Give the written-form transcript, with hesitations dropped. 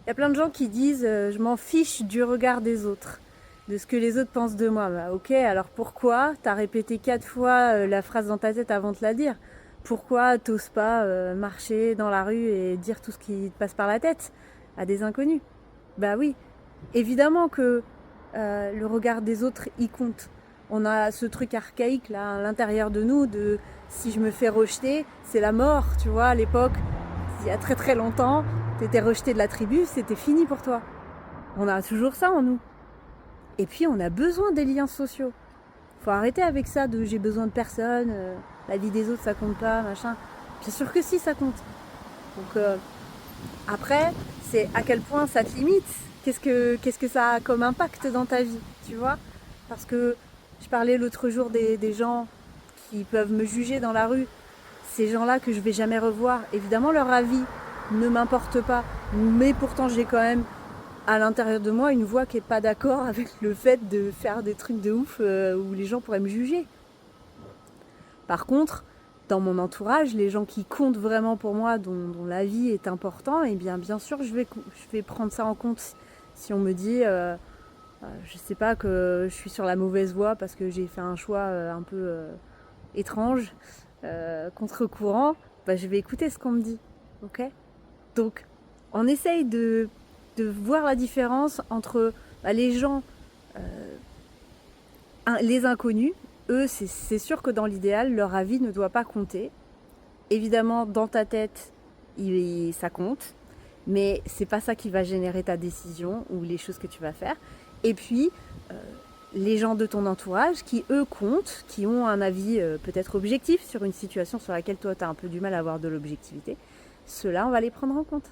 y a plein de gens qui disent je m'en fiche du regard des autres, de ce que les autres pensent de moi. Bah, ok, alors pourquoi t'as répété 4 fois la phrase dans ta tête avant de la dire? Pourquoi t'oses pas marcher dans la rue et dire tout ce qui te passe par la tête à des inconnus? Bah oui, évidemment que le regard des autres y compte. On a ce truc archaïque là à l'intérieur de nous de si je me fais rejeter, c'est la mort, tu vois, à l'époque, il y a très très longtemps, t'étais rejeté de la tribu, c'était fini pour toi. On a toujours ça en nous. Et puis on a besoin des liens sociaux. Faut arrêter avec ça de j'ai besoin de personne, la vie des autres ça compte pas, machin. Bien sûr que si, ça compte. Donc après, c'est à quel point ça te limite. Qu'est-ce que ça a comme impact dans ta vie, tu vois? Parce que je parlais l'autre jour des gens qui peuvent me juger dans la rue. Ces gens-là que je vais jamais revoir, évidemment leur avis ne m'importe pas, mais pourtant j'ai quand même à l'intérieur de moi une voix qui est pas d'accord avec le fait de faire des trucs de ouf où les gens pourraient me juger. Par contre, dans mon entourage, les gens qui comptent vraiment pour moi, dont la vie est important, et bien sûr je vais prendre ça en compte. Si on me dit je sais pas, que je suis sur la mauvaise voie parce que j'ai fait un choix un peu étrange, contre-courant, bah, je vais écouter ce qu'on me dit. Ok? Donc, on essaye de voir la différence entre les gens, les inconnus. Eux, c'est sûr que dans l'idéal, leur avis ne doit pas compter. Évidemment, dans ta tête, ça compte, mais c'est pas ça qui va générer ta décision ou les choses que tu vas faire. Et puis, les gens de ton entourage qui, eux, comptent, qui ont un avis peut-être objectif sur une situation sur laquelle toi, tu as un peu du mal à avoir de l'objectivité, ceux-là, on va les prendre en compte.